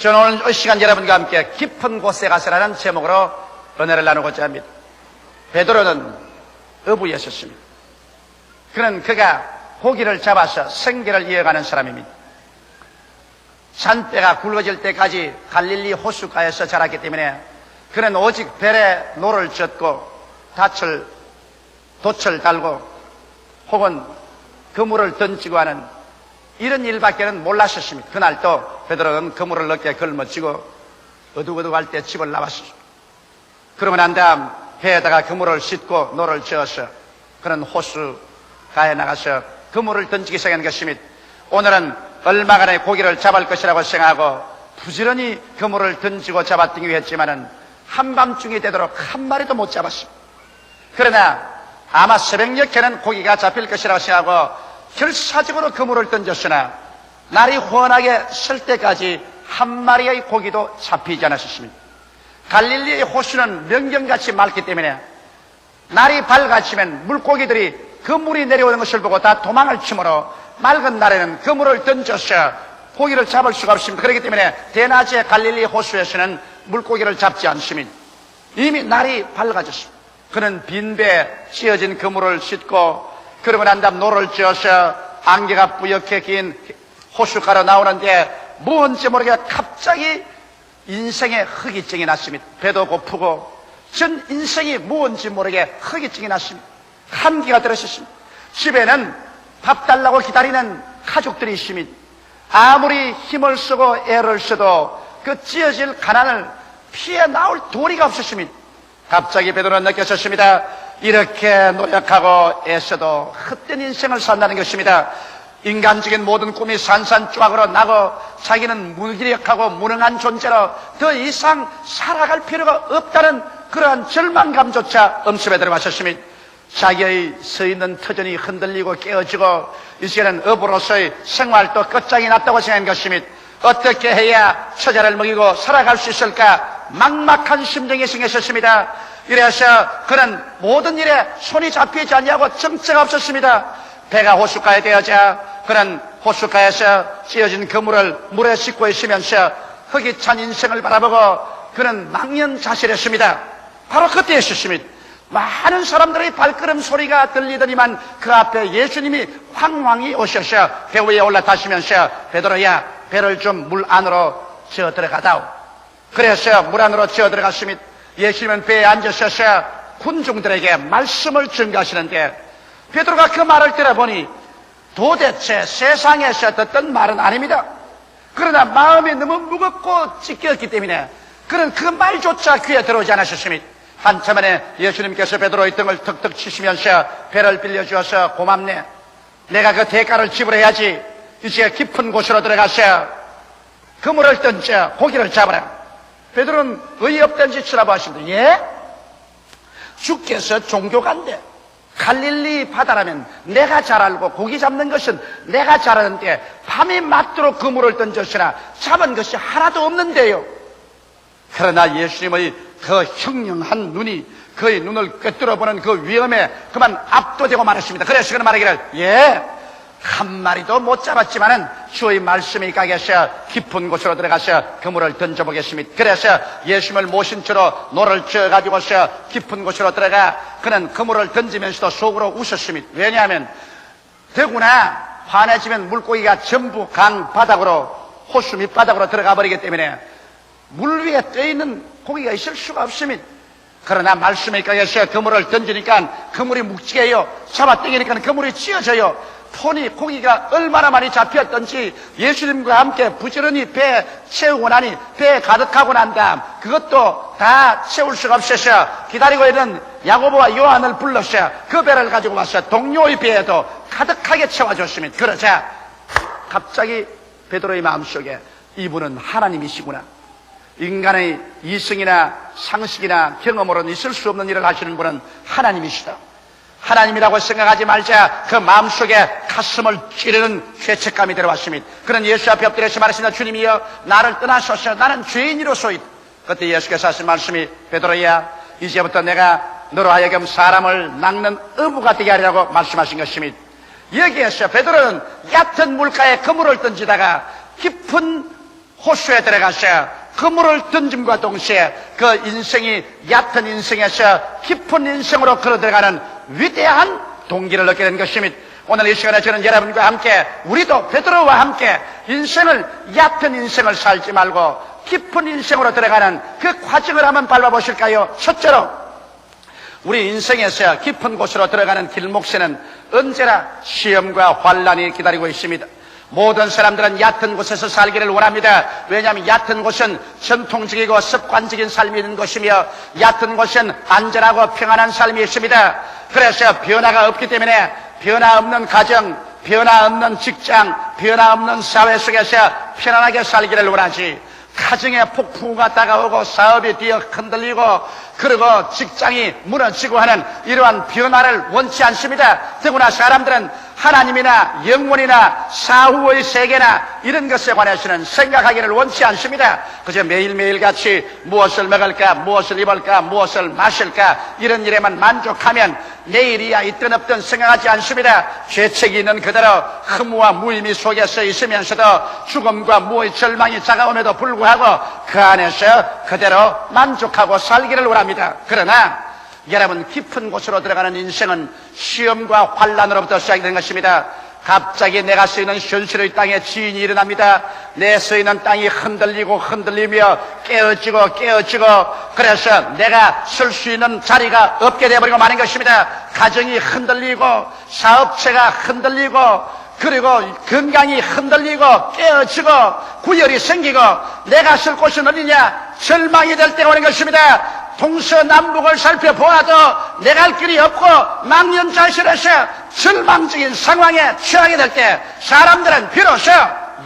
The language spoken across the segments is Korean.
저는 오늘 이 시간 여러분과 함께 깊은 곳에 가서라는 제목으로 은혜를 나누고자 합니다. 베드로는 어부였었습니다. 그가 고기를 잡아서 생계를 이어가는 사람입니다. 산배가 굵어질 때까지 갈릴리 호숫가에서 자랐기 때문에 그는 오직 벨에 노를 젓고 돛을 달고 혹은 그물을 던지고 하는 이런 일밖에는 몰랐었습니다. 그날도 베드로는 그물을 어깨에 걸머쥐고 어둑어둑할 때 집을 나왔습니다. 그러고 난 다음 배에다가 그물을 싣고 노를 저어서 그는 호수가에 나가서 그물을 던지기 시작한 것입니다. 오늘은 얼마간의 고기를 잡을 것이라고 생각하고 부지런히 그물을 던지고 잡아당기고 했지만은 한밤중이 되도록 한 마리도 못 잡았습니다. 그러나 아마 새벽녘에는 고기가 잡힐 것이라고 생각하고 결사적으로 그물을 던졌으나 날이 훤하게 설 때까지 한 마리의 고기도 잡히지 않았습니다. 갈릴리의 호수는 명경같이 맑기 때문에 날이 밝아지면 물고기들이 그 물이 내려오는 것을 보고 다 도망을 치므로 맑은 날에는 그물을 던져서 고기를 잡을 수가 없습니다. 그렇기 때문에 대낮에 갈릴리 호수에서는 물고기를 잡지 않습니다. 이미 날이 밝아졌습니다. 그는 빈배에 씌어진 그물을 싣고 그러고 난 다음 노를 쥐어서 안개가 뿌옇게 낀 호숫가로 나오는데 뭔지 모르게 갑자기 인생의 허기증이 났습니다. 배도 고프고 전 인생이 뭔지 모르게 허기증이 났습니다. 한기가 들었습니다. 집에는 밥 달라고 기다리는 가족들이 있습니다. 아무리 힘을 쓰고 애를 써도 그 찌어질 가난을 피해 나올 도리가 없었습니다. 갑자기 베드로는 느꼈습니다. 이렇게 노력하고 애써도 헛된 인생을 산다는 것입니다. 인간적인 모든 꿈이 산산조각으로 나고 자기는 무기력하고 무능한 존재로 더 이상 살아갈 필요가 없다는 그러한 절망감조차 엄습에 들어가셨습니다. 자기의 서 있는 터전이 흔들리고 깨어지고 이제는 어부로서의 생활도 끝장이 났다고 생각한 것입니다. 어떻게 해야 처자를 먹이고 살아갈 수 있을까 막막한 심정이 생겼습니다. 이래서 그는 모든 일에 손이 잡히지 않냐고 정체가 없었습니다. 배가 호숫가에 되어자 그는 호숫가에서 찌어진 그물을 물에 싣고 있으면서 흙이 찬 인생을 바라보고 그는 망연자실했습니다. 바로 그때였습니다. 많은 사람들의 발걸음 소리가 들리더니만 그 앞에 예수님이 황황히 오셔서 배 위에 올라타시면서 베드로야 배를 좀 물 안으로 지어 들어가다오. 그래서 물 안으로 지어 들어갔습니다. 예수님은 배에 앉으셔서 군중들에게 말씀을 전가하시는데 베드로가 그 말을 들어보니 도대체 세상에서 듣던 말은 아닙니다. 그러나 마음이 너무 무겁고 찢겼기 때문에 그는 그 말조차 귀에 들어오지 않으셨습니다. 한참 만에 예수님께서 베드로의 등을 턱턱 치시면서 배를 빌려주어서 고맙네. 내가 그 대가를 지불해야지. 이제 깊은 곳으로 들어가서 그물을 던져 고기를 잡아라. 베드로는 어이없던 짓을 하고 하십니다. 예? 주께서 종교가인데 갈릴리 바다라면 내가 잘 알고 고기 잡는 것은 내가 잘 아는데 밤이 맞도록 그물을 던졌으나 잡은 것이 하나도 없는데요. 그러나 예수님의 그 형령한 눈이 그의 눈을 꿰뚫어보는 그 위험에 그만 압도되고 말았습니다. 그래서 그는 말하기를 예, 한 마리도 못 잡았지만은 주의 말씀이 가게서 깊은 곳으로 들어가서 그물을 던져보겠습니다. 그래서 예수님을 모신 채로 노를 쥐어가지고서 깊은 곳으로 들어가 그는 그물을 던지면서도 속으로 웃었습니다. 왜냐하면 더구나 환해지면 물고기가 전부 강 바닥으로 호수 밑바닥으로 들어가 버리기 때문에 물 위에 떠있는 고기가 있을 수가 없습니다. 그러나 말씀에 가게서 그물을 던지니까 그물이 묵직해요. 잡아당기니까 그물이 찢어져요. 폰이 고기가 얼마나 많이 잡혔던지 예수님과 함께 부지런히 배에 채우고 나니 배에 가득하고 난 다음 그것도 다 채울 수가 없어서 기다리고 있는 야고보와 요한을 불러서 그 배를 가지고 와서 동료의 배에도 가득하게 채워줬습니다. 그러자 갑자기 베드로의 마음속에 이분은 하나님이시구나. 인간의 이성이나 상식이나 경험으로는 있을 수 없는 일을 하시는 분은 하나님이시다. 하나님이라고 생각하지 말자 그 마음속에 가슴을 찌르는 죄책감이 들어왔습니다. 그는 예수 앞에 엎드려서 말했습니다. 주님이여 나를 떠나소서 나는 죄인이로소이다. 그때 예수께서 하신 말씀이 베드로야 이제부터 내가 너로 하여금 사람을 낚는 어부가 되게 하리라고 말씀하신 것입니다. 여기에서 베드로는 얕은 물가에 그물을 던지다가 깊은 호수에 들어가서 그물을 던짐과 동시에 그 인생이 얕은 인생에서 깊은 인생으로 걸어 들어가는 위대한 동기를 얻게 된 것입니다. 오늘 이 시간에 저는 여러분과 함께, 우리도 베드로와 함께 인생을, 얕은 인생을 살지 말고 깊은 인생으로 들어가는 그 과정을 한번 밟아보실까요? 첫째로, 우리 인생에서 깊은 곳으로 들어가는 길목에는 언제나 시험과 환란이 기다리고 있습니다. 모든 사람들은 얕은 곳에서 살기를 원합니다. 왜냐하면 얕은 곳은 전통적이고 습관적인 삶이 있는 곳이며, 얕은 곳은 안전하고 평안한 삶이 있습니다. 그래서 변화가 없기 때문에 변화 없는 가정, 변화 없는 직장, 변화 없는 사회 속에서 편안하게 살기를 원하지, 가정에 폭풍우가 다가오고 사업이 뒤어 흔들리고 그리고 직장이 무너지고 하는 이러한 변화를 원치 않습니다. 더구나 사람들은 하나님이나 영혼이나 사후의 세계나 이런 것에 관해서는 생각하기를 원치 않습니다. 그저 매일매일 같이 무엇을 먹을까, 무엇을 입을까, 무엇을 마실까 이런 일에만 만족하면 내일이야 있든 없든 생각하지 않습니다. 죄책이 있는 그대로 허무와 무의미 속에서 있으면서도 죽음과 무의 절망이 다가옴에도 불구하고 그 안에서 그대로 만족하고 살기를 원합니다. 그러나 여러분, 깊은 곳으로 들어가는 인생은 시험과 환란으로부터 시작되는 것입니다. 갑자기 내가 서 있는 현실의 땅에 지진이 일어납니다. 내 서 있는 땅이 흔들리고 흔들리며 깨어지고 깨어지고, 그래서 내가 설 수 있는 자리가 없게 되어버리고 마는 것입니다. 가정이 흔들리고 사업체가 흔들리고 그리고 건강이 흔들리고 깨어지고 구열이 생기고 내가 설 곳은 어디냐, 절망이 될 때가 오는 것입니다. 동서남북을 살펴보아도 내 갈 길이 없고 망연자실해서 절망적인 상황에 처하게 될 때 사람들은 비로소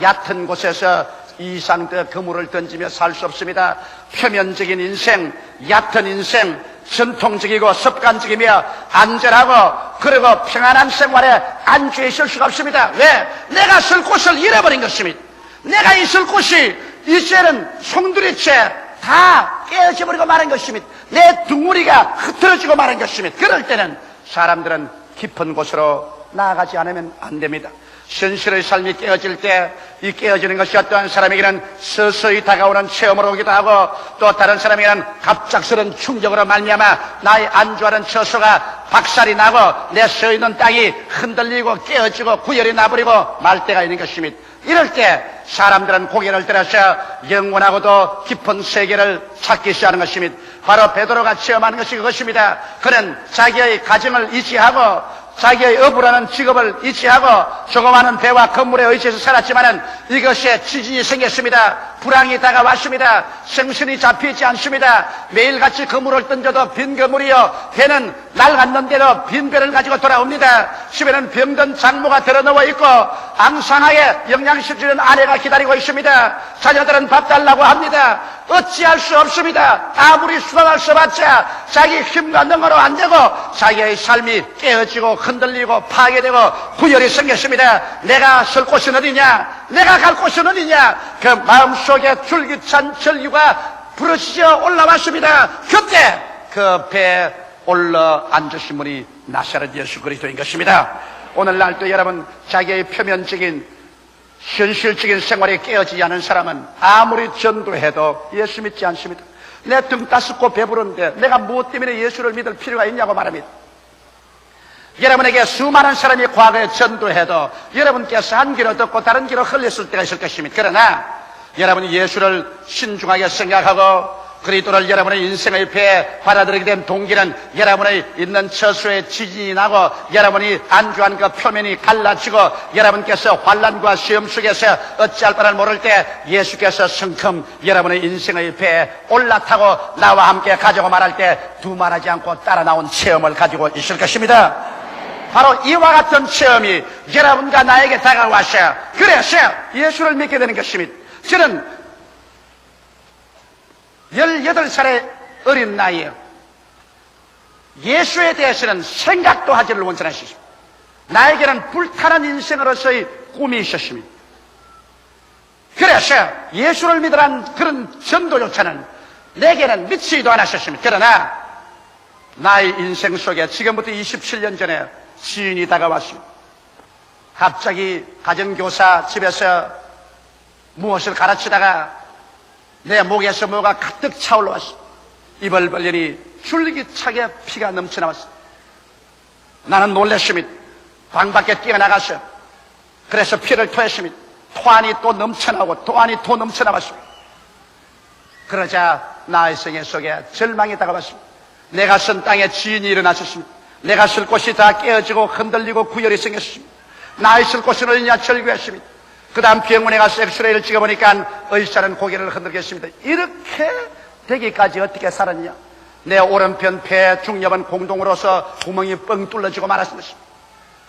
얕은 곳에서 이상 더 그물을 던지며 살 수 없습니다. 표면적인 인생, 얕은 인생, 전통적이고 습관적이며 안전하고 그리고 평안한 생활에 안주해 있을 수가 없습니다. 왜? 내가 설 곳을 잃어버린 것입니다. 내가 있을 곳이 이제는 송두리째 다 깨어져 버리고 마는 것입니다. 내 둥우리가 흐트러지고 마는 것입니다. 그럴 때는 사람들은 깊은 곳으로 나아가지 않으면 안 됩니다. 현실의 삶이 깨어질 때 이 깨어지는 것이 어떠한 사람에게는 서서히 다가오는 체험으로 오기도 하고, 또 다른 사람에게는 갑작스러운 충격으로 말미암아 나의 안주하는 처소가 박살이 나고 내 서 있는 땅이 흔들리고 깨어지고 구열이 나버리고 말 때가 있는 것입니다. 이럴 때 사람들은 고개를 들어서 영원하고도 깊은 세계를 찾기 시작하는 것입니다. 바로 베드로가 체험하는 것이 그것입니다. 그는 자기의 가정을 유지하고 자기의 어부라는 직업을 유지하고 조그마한 배와 건물에 의지해서 살았지만은 이것에 지진이 생겼습니다. 불황이 다가왔습니다. 정신이 잡히지 않습니다. 매일같이 그물을 던져도 빈 그물이요, 배는 낡았는데도 빈 배를 가지고 돌아옵니다. 집에는 병든 장모가 들어누워 있고 앙상하게 영양실 주는 아내가 기다리고 있습니다. 자녀들은 밥 달라고 합니다. 어찌할 수 없습니다. 아무리 수단을 써봤자 자기 힘과 능으로 안 되고 자기의 삶이 깨어지고 흔들리고 파괴되고 구열이 생겼습니다. 내가 설 곳은 어디냐, 내가 갈 곳은 어디냐, 그 마음속에 줄기찬 전류가 부러지어 올라왔습니다. 그때 그 배에 올라 앉으신 분이 나사렛 예수 그리스도인 것입니다. 오늘날도 여러분, 자기의 표면적인 현실적인 생활에 깨어지지 않은 사람은 아무리 전도해도 예수 믿지 않습니다. 내 등 따숩고 배부른데 내가 무엇 때문에 예수를 믿을 필요가 있냐고 말합니다. 여러분에게 수많은 사람이 과거에 전도해도 여러분께서 한 귀로 듣고 다른 귀로 흘렸을 때가 있을 것입니다. 그러나 여러분이 예수를 신중하게 생각하고 그리스도를 여러분의 인생의 배에 받아들이게 된 동기는 여러분의 있는 처소에 지진이 나고 여러분이 안주한 그 표면이 갈라지고 여러분께서 환난과 시험 속에서 어찌할 바를 모를 때 예수께서 성큼 여러분의 인생의 배에 올라타고 나와 함께 가자고 말할 때 두말하지 않고 따라 나온 체험을 가지고 있을 것입니다. 바로 이와 같은 체험이 여러분과 나에게 다가와서 그래서 예수를 믿게 되는 것입니다. 저는 18살의 어린 나이에 예수에 대해서는 생각도 하지를 원천하셨습니다. 나에게는 불타는 인생으로서의 꿈이 있었습니다. 그래서 예수를 믿으란 그런 전도조차는 내게는 미치지도 않았었습니다. 그러나 나의 인생 속에 지금부터 27년 전에 지인이 다가왔습니다. 갑자기 가정교사 집에서 무엇을 가르치다가 내 목에서 뭐가 가득 차올라 왔어. 입을 벌리니 줄기차게 피가 넘쳐나왔어. 나는 놀랐습니다. 방 밖에 뛰어나갔어요. 그래서 피를 토했습니다. 토안이 또 넘쳐나고 토안이 또 넘쳐나왔습니다. 그러자 나의 생애 속에 절망이 다가왔습니다. 내가 선 땅에 지인이 일어났었습니다. 내가 쓸 곳이 다 깨어지고 흔들리고 구열이 생겼습니다. 나의 쓸 곳은 어디냐 절규했습니다. 그 다음 병원에 가서 엑스레이를 찍어보니까 의사는 고개를 흔들겠습니다. 이렇게 되기까지 어떻게 살았냐? 내 오른편 폐 중엽은 공동으로서 구멍이 뻥 뚫려지고 말았습니다.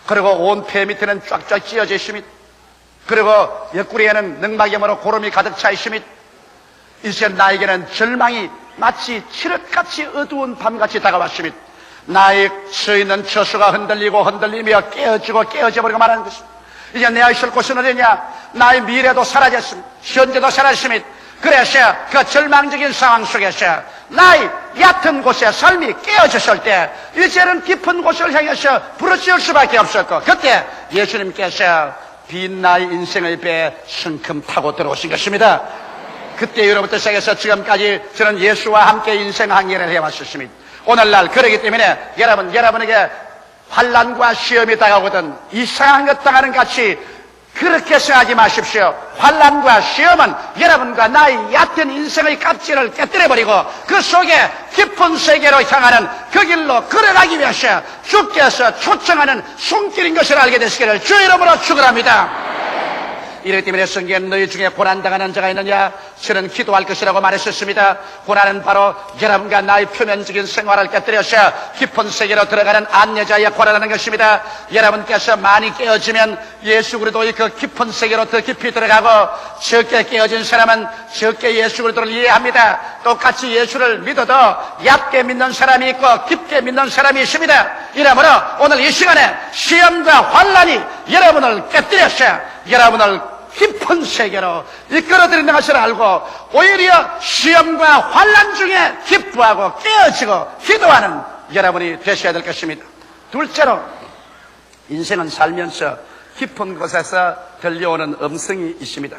그리고 온 폐 밑에는 쫙쫙 찢어져 있습니다. 그리고 옆구리에는 늑막염으로 고름이 가득 차 있습니다. 이제 나에게는 절망이 마치 칠흑같이 어두운 밤같이 다가왔습니다. 나의 서 있는 처수가 흔들리며 깨어지고 깨어져버리고 말하는 것입니다. 이제 내가 있을 곳은 어디냐? 나의 미래도 사라졌습니다. 현재도 사라졌습니다. 그래서 그 절망적인 상황 속에서 나의 얕은 곳에 삶이 깨어졌을 때 이제는 깊은 곳을 향해서 부르짖을 수밖에 없었고, 그때 예수님께서 빈 나의 인생의 배에 성큼 타고 들어오신 것입니다. 그때 여러분부터 시작해서 지금까지 저는 예수와 함께 인생 항해를 해왔었습니다. 오늘날 그러기 때문에 여러분에게 환난과 시험이 다가오거든 이상한 것 당하는 같이 그렇게 생각하지 마십시오. 환난과 시험은 여러분과 나의 얕은 인생의 껍질을 깨뜨려버리고 그 속에 깊은 세계로 향하는 그 길로 걸어가기 위해서 주께서 초청하는 손길인 것을 알게 되시기를 주 이름으로 축원합니다. 이렇기 때문에 성경에 너희 중에 고난당하는 자가 있느냐? 저는 기도할 것이라고 말했었습니다. 고난은 바로 여러분과 나의 표면적인 생활을 깨뜨려서 깊은 세계로 들어가는 안내자의 고난하는 것입니다. 여러분께서 많이 깨어지면 예수 그리스도의 그 깊은 세계로 더 깊이 들어가고, 적게 깨어진 사람은 적게 예수 그리스도를 이해합니다. 똑같이 예수를 믿어도 얕게 믿는 사람이 있고 깊게 믿는 사람이 있습니다. 이러므로 오늘 이 시간에 시험과 환난이 여러분을 깨뜨려서 여러분을 깊은 세계로 이끌어들이는 것을 알고 오히려 시험과 환난 중에 기뻐하고 깨어지고 기도하는 여러분이 되셔야 될 것입니다. 둘째로, 인생은 살면서 깊은 곳에서 들려오는 음성이 있습니다.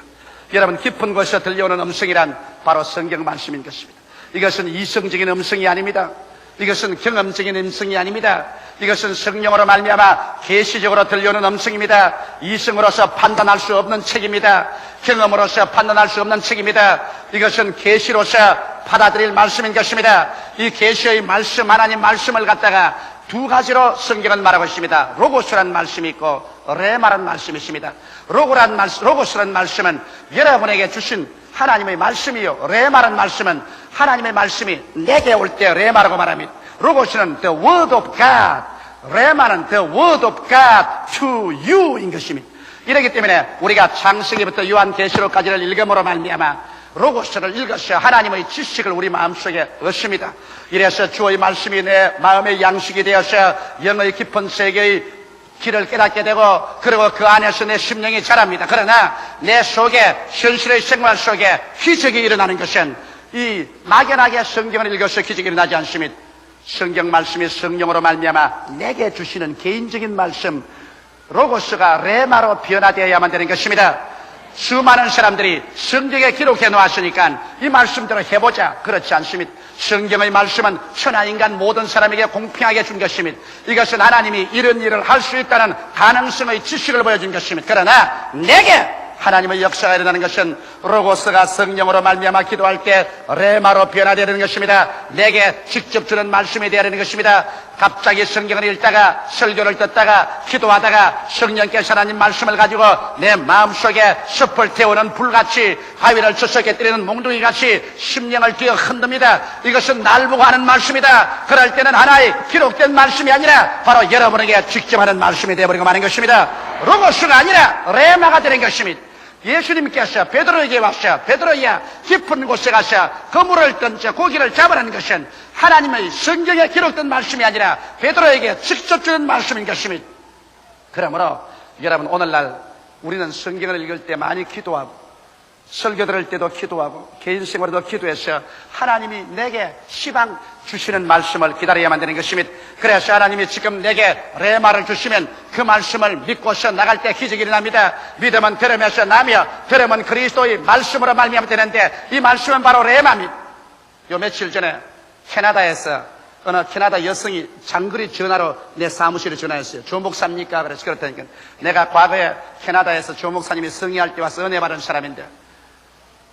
여러분, 깊은 곳에서 들려오는 음성이란 바로 성경 말씀인 것입니다. 이것은 이성적인 음성이 아닙니다. 이것은 경험적인 음성이 아닙니다. 이것은 성령으로 말미암아 계시적으로 들려오는 음성입니다. 이성으로서 판단할 수 없는 책입니다. 경험으로서 판단할 수 없는 책입니다. 이것은 계시로서 받아들일 말씀인 것입니다. 이 계시의 말씀, 하나님 말씀을 갖다가 두 가지로 성경은 말하고 있습니다. 로고스란 말씀이 있고 레마란 말씀이 있습니다. 로고스란 말씀은 여러분에게 주신 하나님의 말씀이요, 레마란 말씀은 하나님의 말씀이 내게 올 때 레마라고 말합니다. 로고스는 the word of God, 레마는 the word of God to you인 것입니다. 이렇기 때문에 우리가 창세기부터 요한계시록까지를 읽음으로 말미암아 로고스를 읽어서 하나님의 지식을 우리 마음속에 얻습니다. 이래서 주의 말씀이 내 마음의 양식이 되어서 영의 깊은 세계의 길을 깨닫게 되고, 그리고 그 안에서 내 심령이 자랍니다. 그러나 내 속에, 현실의 생활 속에 기적이 일어나는 것은 이 막연하게 성경을 읽어서 기적이 일어나지 않습니다. 성경 말씀이 성령으로 말미암아 내게 주시는 개인적인 말씀, 로고스가 레마로 변화되어야만 되는 것입니다. 수많은 사람들이 성경에 기록해 놓았으니까 이 말씀대로 해보자, 그렇지 않습니다. 성경의 말씀은 천하인간 모든 사람에게 공평하게 준 것입니다. 이것은 하나님이 이런 일을 할 수 있다는 가능성의 지식을 보여준 것입니다. 그러나 내게 하나님의 역사가 일어나는 것은 로고스가 성령으로 말미암아 기도할 때 레마로 변화되는 것입니다. 내게 직접 주는 말씀이 되어야 되는 것입니다. 갑자기 성경을 읽다가 설교를 듣다가 기도하다가 성령께서 하나님 말씀을 가지고 내 마음속에 숲을 태우는 불같이, 바위를 주석에 때리는 몽둥이같이 심령을 뛰어 흔듭니다. 이것은 날 보고 하는 말씀이다. 그럴 때는 하나의 기록된 말씀이 아니라 바로 여러분에게 직접 하는 말씀이 되어버리고 마는 것입니다. 로고스가 아니라 레마가 되는 것입니다. 예수님께서 베드로에게 와서 베드로야 깊은 곳에 가서 그물을 던져 고기를 잡으라는 것은 하나님의 성경에 기록된 말씀이 아니라 베드로에게 직접 주는 말씀인 것입니다. 그러므로 여러분, 오늘날 우리는 성경을 읽을 때 많이 기도하고 설교 들을 때도 기도하고 개인 생활에도 기도해서 하나님이 내게 희망 주시는 말씀을 기다려야만 되는 것입니다. 그래서 하나님이 지금 내게 레마를 주시면 그 말씀을 믿고서 나갈 때 기적이 일어납니다. 믿음은 들음에서 나며 들음은 그리스도의 말씀으로 말미암아 되는데 이 말씀은 바로 레마입니다. 요 며칠 전에 캐나다에서 어느 캐나다 여성이 장거리 전화로 내 사무실에 전화했어요. 조 목사입니까? 그래서 그렇다니까 내가 과거에 캐나다에서 조 목사님이 성의할 때 와서 은혜 받은 사람인데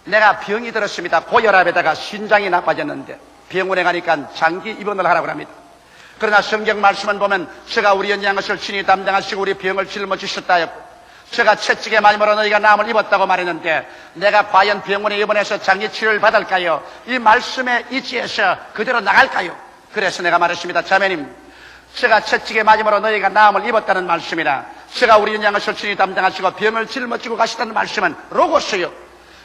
내가 병이 들었습니다. 고혈압에다가 신장이 나빠졌는데 병원에 가니까 장기 입원을 하라고 합니다. 그러나 성경 말씀을 보면 제가 우리 연약한 것을 친히 담당하시고 우리 병을 짊어지셨다 했고 제가 채찍에 맞음으로 너희가 나음을 입었다고 말했는데 내가 과연 병원에 입원해서 장기 치료를 받을까요? 이 말씀에 의지해서 그대로 나갈까요? 그래서 내가 말했습니다. 자매님, 제가 채찍에 맞음으로 너희가 나음을 입었다는 말씀이나 제가 우리 연약한 것을 친히 담당하시고 병을 짊어지고 가시다는 말씀은 로고스요.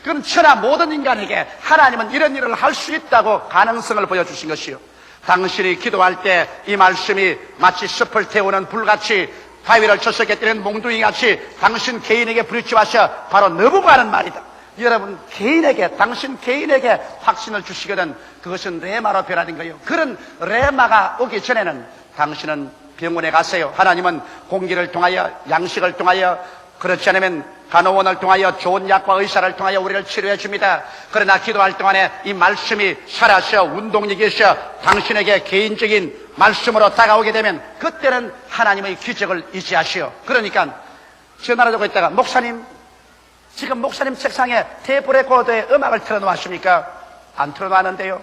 그럼 천하 모든 인간에게 하나님은 이런 일을 할 수 있다고 가능성을 보여주신 것이요. 당신이 기도할 때 이 말씀이 마치 숲을 태우는 불같이 바위를 쳤었게 때리는 몽둥이같이 당신 개인에게 부딪혀와서 바로 너부가 하는 말이다. 여러분 개인에게 당신 개인에게 확신을 주시거든 그것은 레마로 변하는 거예요. 그런 레마가 오기 전에는 당신은 병원에 가세요. 하나님은 공기를 통하여 양식을 통하여 그렇지 않으면 간호원을 통하여 좋은 약과 의사를 통하여 우리를 치료해 줍니다. 그러나 기도할 동안에 이 말씀이 살아서 운동력이 있어 당신에게 개인적인 말씀으로 다가오게 되면 그때는 하나님의 기적을 의지하시오. 그러니까 전화를 하고 있다가 목사님 지금 목사님 책상에 테이프 레코더에 음악을 틀어놓았습니까? 안 틀어놨는데요.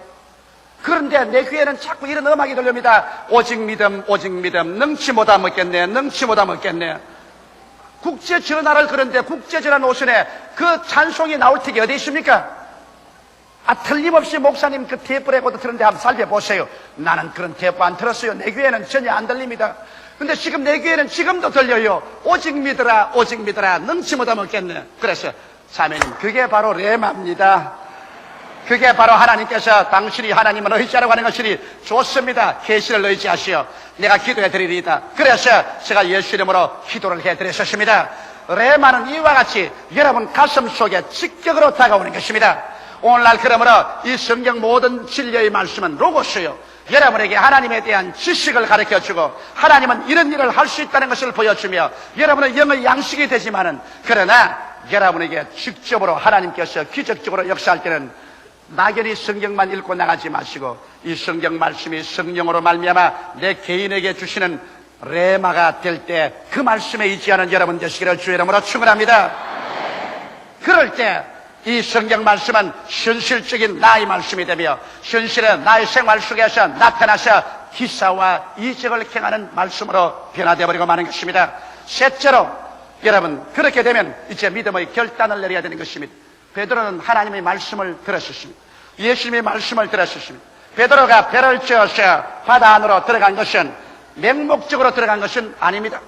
그런데 내 귀에는 자꾸 이런 음악이 들립니다. 오직 믿음 오직 믿음 능치 못하 먹겠네 능치 못하 먹겠네. 국제 전화를 그런데 국제 전화 노선에 그 찬송이 나올 때가 어디 있습니까? 틀림없이 목사님 그 테이프 레코더 틀는데 한번 살펴보세요. 나는 그런 테이프 안 틀었어요. 내 귀에는 전혀 안 들립니다. 근데 지금 내 귀에는 지금도 들려요. 오직 믿으라 능치 못하 먹겠네. 그래서 자매님 그게 바로 레마입니다. 그게 바로 하나님께서 당신이 하나님을 의지하라고 하는 것이니 좋습니다. 계시를 의지하시오. 내가 기도해 드리리이다. 그래서 제가 예수 이름으로 기도를 해드렸습니다. 레마는 이와 같이 여러분 가슴 속에 직격으로 다가오는 것입니다. 오늘날 그러므로 이 성경 모든 진리의 말씀은 로고스요. 여러분에게 하나님에 대한 지식을 가르쳐주고 하나님은 이런 일을 할 수 있다는 것을 보여주며 여러분의 영의 양식이 되지만은 그러나 여러분에게 직접으로 하나님께서 기적적으로 역사할 때는 막연히 성경만 읽고 나가지 마시고 이 성경 말씀이 성령으로 말미암아 내 개인에게 주시는 레마가 될 때 그 말씀에 의지하는 여러분 되시기를 주의 이름으로 축원합니다. 그럴 때 이 성경 말씀은 현실적인 나의 말씀이 되며 현실의 나의 생활 속에서 나타나서 기사와 이적을 행하는 말씀으로 변화되어 버리고 마는 것입니다. 셋째로 여러분 그렇게 되면 이제 믿음의 결단을 내려야 되는 것입니다. 베드로는 하나님의 말씀을 들었습니다. 예수님의 말씀을 들었습니다. 베드로가 배를 지어서 바다 안으로 들어간 것은 맹목적으로 들어간 것은 아닙니다.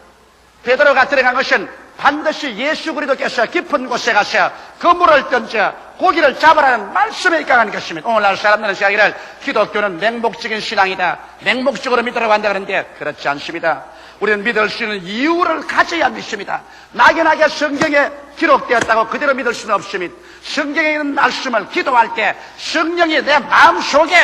베드로가 들어간 것은 반드시 예수 그리스도께서 깊은 곳에 가서 그물을 던져 고기를 잡으라는 말씀에 입각하는 것입니다. 오늘날 사람들은 생각하기를 기독교는 맹목적인 신앙이다. 맹목적으로 믿으라고 한다 그러는데 그렇지 않습니다. 우리는 믿을 수 있는 이유를 가져야 믿습니다. 막연하게 성경에 기록되었다고 그대로 믿을 수는 없습니다. 성경에 있는 말씀을 기도할 때 성령이 내 마음속에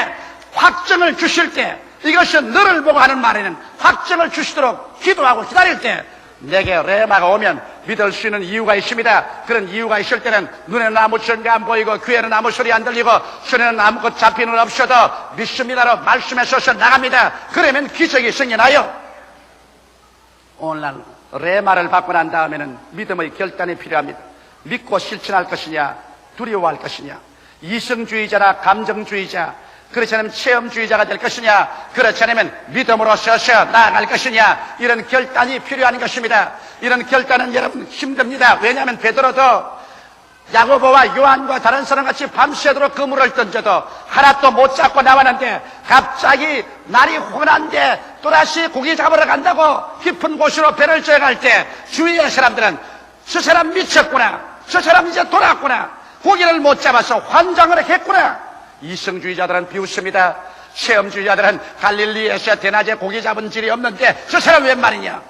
확정을 주실 때 이것은 너를 보고 하는 말에는 확정을 주시도록 기도하고 기다릴 때 내게 레마가 오면 믿을 수 있는 이유가 있습니다. 그런 이유가 있을 때는 눈에는 아무 증거 안 보이고 귀에는 아무 소리 안 들리고 손에는 아무것 잡히는 없어도 믿습니다로 말씀에 서서 나갑니다. 그러면 기적이 생겨나요. 오늘날 레마를 받고 난 다음에는 믿음의 결단이 필요합니다. 믿고 실천할 것이냐 두려워할 것이냐 이성주의자나 감정주의자 그렇지 않으면 체험주의자가 될 것이냐 그렇지 않으면 믿음으로 서서 나아갈 것이냐 이런 결단이 필요한 것입니다. 이런 결단은 여러분 힘듭니다. 왜냐하면 베드로도 야고보와 요한과 다른 사람같이 밤새도록 그물을 던져도 하나도 못 잡고 나왔는데 갑자기 날이 혼한데 또다시 고기 잡으러 간다고 깊은 곳으로 배를 져갈 때 주위의 사람들은 저 사람 미쳤구나 저 사람 이제 돌아왔구나 고기를 못 잡아서 환장을 했구나. 이성주의자들은 비웃습니다. 체험주의자들은 갈릴리에서 대낮에 고기 잡은 질이 없는데 저 사람 웬 말이냐.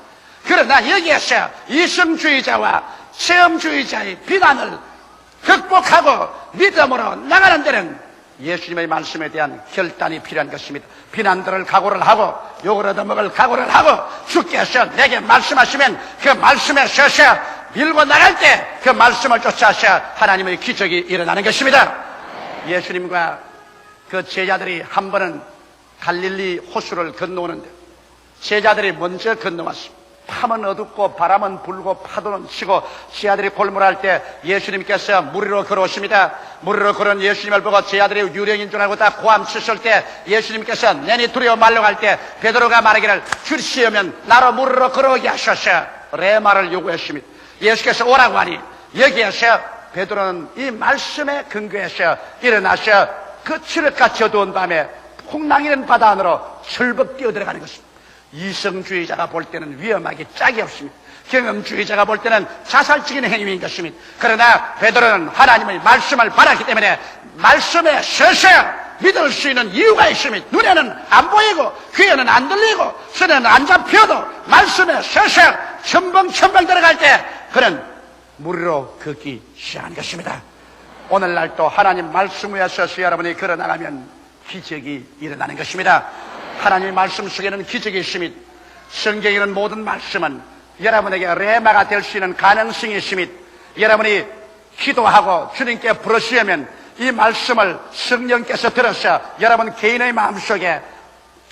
그러나 여기에서 이성주의자와 체험주의자의 비난을 극복하고 믿음으로 나가는 데는 예수님의 말씀에 대한 결단이 필요한 것입니다. 비난들을 각오를 하고 욕을 얻어먹을 각오를 하고 주께서 내게 말씀하시면 그 말씀에 서서 밀고 나갈 때 그 말씀을 쫓아서 하나님의 기적이 일어나는 것입니다. 예수님과 그 제자들이 한 번은 갈릴리 호수를 건너오는데 제자들이 먼저 건너왔습니다. 밤은 어둡고 바람은 불고 파도는 치고 제자들이 골몰할 때 예수님께서 물 위로 걸어오십니다. 물 위로 걸어온 예수님을 보고 제자들이 유령인 줄 알고 다 고함쳤을 때 예수님께서 내니 두려워 말로 갈 때 베드로가 말하기를 주시오면 나로 물 위로 걸어오게 하소서 레마를 요구했습니다. 예수께서 오라고 하니 여기에서 베드로는 이 말씀에 근거해서 일어나서 그 칠흑같이 어두운 밤에 풍랑이는 바다 안으로 철벅 뛰어들어가는 것입니다. 이성주의자가 볼 때는 위험하기 짝이 없습니다. 경험주의자가 볼 때는 자살적인 행위인 것입니다. 그러나 베드로는 하나님의 말씀을 받았기 때문에 말씀에 서서 믿을 수 있는 이유가 있습니다. 눈에는 안 보이고 귀에는 안 들리고 손에는 안 잡혀도 말씀에 서서 첨벙첨벙 들어갈 때 그는 물 위로 걷기 시작한 것입니다. 오늘날 또 하나님 말씀 위에 서서 여러분이 걸어나가면 기적이 일어나는 것입니다. 하나님의 말씀 속에는 기적이 있습니다. 성경에 있는 모든 말씀은 여러분에게 레마가 될 수 있는 가능성이 있습니다. 여러분이 기도하고 주님께 부르시면 이 말씀을 성령께서 들어서 여러분 개인의 마음속에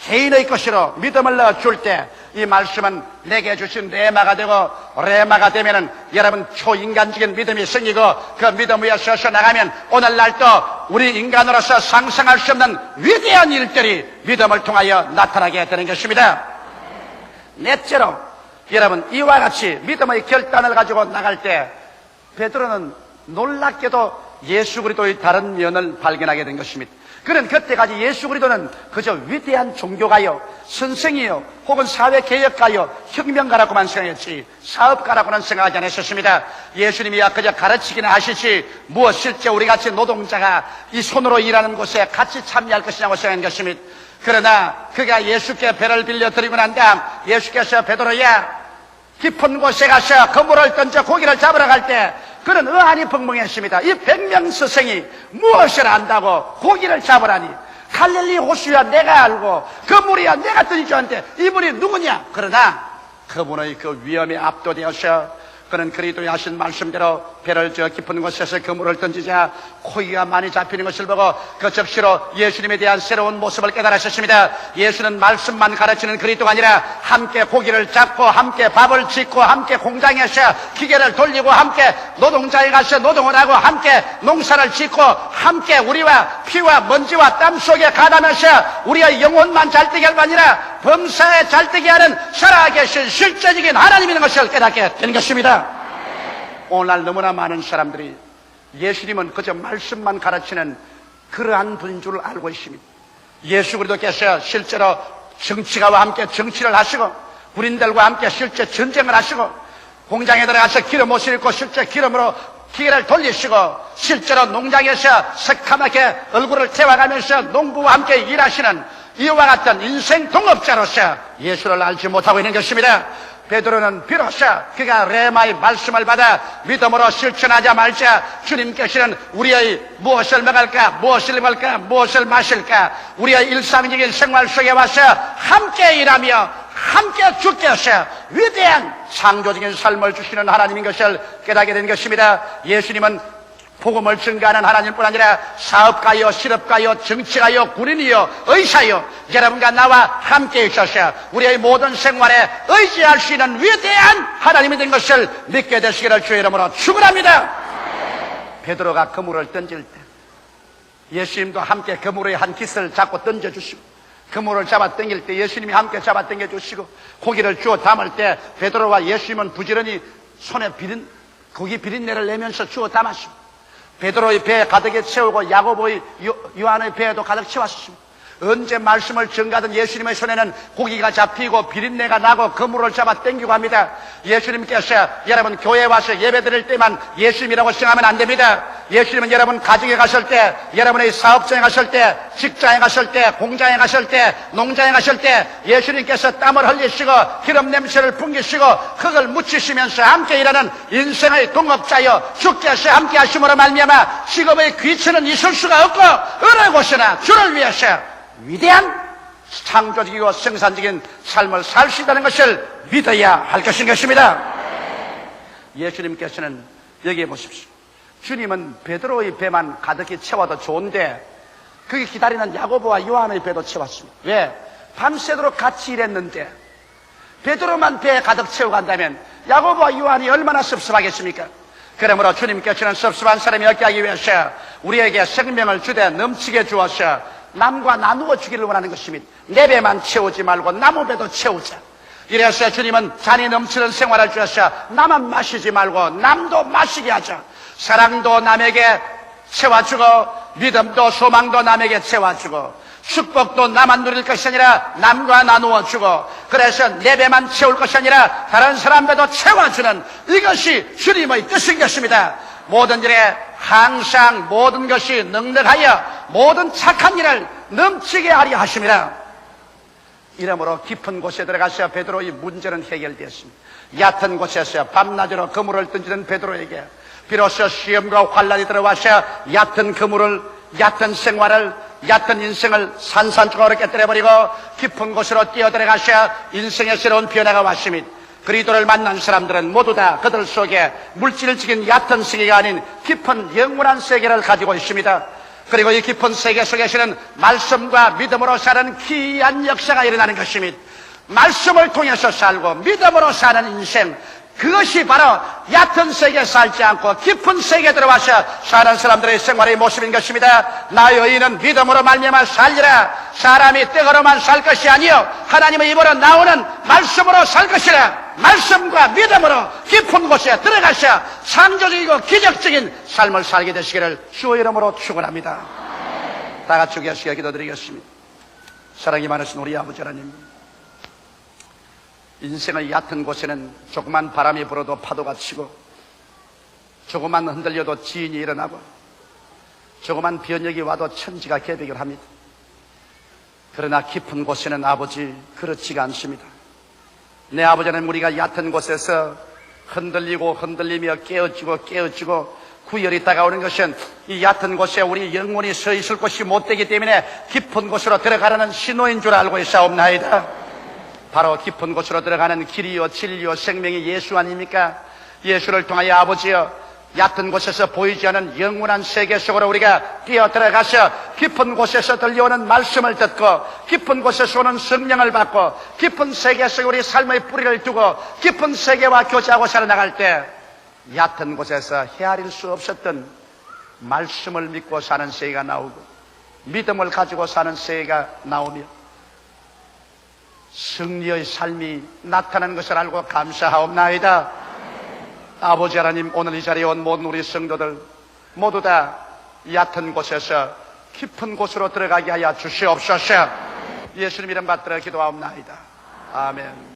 개인의 것으로 믿음을 넣어줄 때 이 말씀은 내게 주신 레마가 되고 레마가 되면은 여러분 초인간적인 믿음이 생기고 그 믿음 위에 서서 나가면 오늘날 또 우리 인간으로서 상상할 수 없는 위대한 일들이 믿음을 통하여 나타나게 되는 것입니다. 넷째로 여러분 이와 같이 믿음의 결단을 가지고 나갈 때 베드로는 놀랍게도 예수 그리스도의 다른 면을 발견하게 된 것입니다. 그는 그때까지 예수 그리스도는 그저 위대한 종교가요, 선생이요, 혹은 사회개혁가요, 혁명가라고만 생각했지 사업가라고는 생각하지 않았었습니다. 예수님이야 그저 가르치기는 하시지 무엇 실제 우리같이 노동자가 이 손으로 일하는 곳에 같이 참여할 것이냐고 생각한 것입니다. 그러나 그가 예수께 배를 빌려 드리고 난 다음 예수께서 베드로야 깊은 곳에 가서 그물을 던져 고기를 잡으러 갈 때 그는 의안이 벙벙했습니다. 이 100명 스승이 무엇을 안다고 고기를 잡으라니 갈릴리 호수야 내가 알고 그 물이야 내가 던지는데 이분이 누구냐? 그러나 그분의 그 위험에 압도되어서 그는 그리스도의 하신 말씀대로 배를 저 깊은 곳에서 그물을 던지자 고기가 많이 잡히는 것을 보고 그 즉시로 예수님에 대한 새로운 모습을 깨달았습니다. 예수는 말씀만 가르치는 그리스도가 아니라 함께 고기를 잡고 함께 밥을 짓고 함께 공장에서 기계를 돌리고 함께 노동자에 가서 노동을 하고 함께 농사를 짓고 함께 우리와 피와 먼지와 땀 속에 가담해서 우리의 영혼만 잘되게 할 뿐 아니라 범사에 잘되게 하는 살아계신 실제적인 하나님이라는 것을 깨닫게 되는 것입니다. 오늘날 너무나 많은 사람들이 예수님은 그저 말씀만 가르치는 그러한 분인 줄 알고 있습니다. 예수 그리스도께서 실제로 정치가와 함께 정치를 하시고 군인들과 함께 실제 전쟁을 하시고 공장에 들어가서 기름 옷을 입고 실제 기름으로 기계를 돌리시고 실제로 농장에서 새카맣게 얼굴을 태워가면서 농부와 함께 일하시는 이와 같은 인생 동업자로서 예수를 알지 못하고 있는 것입니다. 베드로는 비로소 그가 레마의 말씀을 받아 믿음으로 실천하자 말자 주님께서는 우리의 무엇을 먹을까 무엇을 입을까 무엇을 마실까 우리의 일상적인 생활 속에 와서 함께 일하며 함께 주께서 위대한 창조적인 삶을 주시는 하나님인 것을 깨닫게 된 것입니다. 예수님은 복음을 증가하는 하나님뿐 아니라 사업가요, 실업가요, 정치가요, 군인이요, 의사요, 여러분과 나와 함께 있어서 우리의 모든 생활에 의지할 수 있는 위대한 하나님이 된 것을 믿게 되시기를 주의 이름으로 축원합니다. 베드로가 그물을 던질 때 예수님도 함께 그물의 한 깃을 잡고 던져주시고 그물을 잡아 당길 때 예수님이 함께 잡아 당겨주시고 고기를 주워 담을 때 베드로와 예수님은 부지런히 손에 고기 비린내를 내면서 주워 담았습니다. 베드로의 배에 가득히 채우고 야고보의 요한의 배에도 가득 채웠습니다. 언제 말씀을 전가하던 예수님의 손에는 고기가 잡히고 비린내가 나고 그물을 잡아 당기고 합니다. 예수님께서 여러분 교회 와서 예배 드릴 때만 예수님이라고 생각하면 안 됩니다. 예수님은 여러분 가정에 가실 때, 여러분의 사업장에 가실 때, 직장에 가실 때, 공장에 가실 때, 농장에 가실 때 예수님께서 땀을 흘리시고 기름 냄새를 풍기시고 흙을 묻히시면서 함께 일하는 인생의 동업자여 주께서 함께 하심으로 말미암아 직업의 귀천은 있을 수가 없고 어느 곳이나 주를 위해서 위대한 창조적이고 생산적인 삶을 살 수 있다는 것을 믿어야 할 것입니다. 예수님께서는 여기에 보십시오. 주님은 베드로의 배만 가득히 채워도 좋은데 거기 기다리는 야고보와 요한의 배도 채웠습니다. 왜? 밤새도록 같이 일했는데 베드로만 배에 가득 채우고 간다면 야고보와 요한이 얼마나 섭섭하겠습니까? 그러므로 주님께서는 섭섭한 사람이 없게 하기 위해서 우리에게 생명을 주되 넘치게 주어서 남과 나누어 주기를 원하는 것입니다. 내 배만 채우지 말고 남의 배도 채우자. 이래서 주님은 잔이 넘치는 생활을 주셔서 나만 마시지 말고 남도 마시게 하자. 사랑도 남에게 채워주고 믿음도 소망도 남에게 채워주고 축복도 나만 누릴 것이 아니라 남과 나누어 주고 그래서 내 배만 채울 것이 아니라 다른 사람 배도 채워주는 이것이 주님의 뜻인 것입니다. 모든 일에 항상 모든 것이 넉넉하여 모든 착한 일을 넘치게 하려 하십니다. 이러므로 깊은 곳에 들어가서 베드로의 문제는 해결되었습니다. 얕은 곳에서 밤낮으로 그물을 던지는 베드로에게 비로소 시험과 환란이 들어와서 얕은 그물을, 얕은 생활을, 얕은 인생을 산산조각으로 깨뜨려버리고 깊은 곳으로 뛰어들어가서 인생의 새로운 변화가 왔습니다. 그리스도를 만난 사람들은 모두 다 그들 속에 물질적인 얕은 세계가 아닌 깊은 영원한 세계를 가지고 있습니다. 그리고 이 깊은 세계 속에서는 말씀과 믿음으로 사는 귀한 역사가 일어나는 것입니다. 말씀을 통해서 살고 믿음으로 사는 인생, 그것이 바로 얕은 세계에 살지 않고 깊은 세계에 들어와서 사는 사람들의 생활의 모습인 것입니다. 나의 의인은 믿음으로 말미암아 살리라. 사람이 떡으로만 살 것이 아니요 하나님의 입으로 나오는 말씀으로 살 것이라. 말씀과 믿음으로 깊은 곳에 들어가서 창조적이고 기적적인 삶을 살게 되시기를 주의 이름으로 축원합니다. 다 같이 계시게 기도드리겠습니다. 사랑이 많으신 우리 아버지 하나님, 인생의 얕은 곳에는 조그만 바람이 불어도 파도가 치고 조그만 흔들려도 지인이 일어나고 조그만 변혁이 와도 천지가 개벽을 합니다. 그러나 깊은 곳에는 아버지 그렇지가 않습니다. 내 아버지는 우리가 얕은 곳에서 흔들리고 흔들리며 깨어지고 구열이 다가오는 것은 이 얕은 곳에 우리 영혼이 서 있을 곳이 못되기 때문에 깊은 곳으로 들어가라는 신호인 줄 알고 있사옵나이다. 바로 깊은 곳으로 들어가는 길이요 진리요 생명이 예수 아닙니까? 예수를 통하여 아버지여 얕은 곳에서 보이지 않은 영원한 세계 속으로 우리가 뛰어 들어가서 깊은 곳에서 들려오는 말씀을 듣고 깊은 곳에서 오는 성령을 받고 깊은 세계 속에 우리 삶의 뿌리를 두고 깊은 세계와 교제하고 살아나갈 때 얕은 곳에서 헤아릴 수 없었던 말씀을 믿고 사는 세계가 나오고 믿음을 가지고 사는 세계가 나오며 승리의 삶이 나타나는 것을 알고 감사하옵나이다. 아버지 하나님, 오늘 이 자리에 온 모든 우리 성도들 모두 다 얕은 곳에서 깊은 곳으로 들어가게 하여 주시옵소서. 예수님 이름 받들어 기도하옵나이다. 아멘.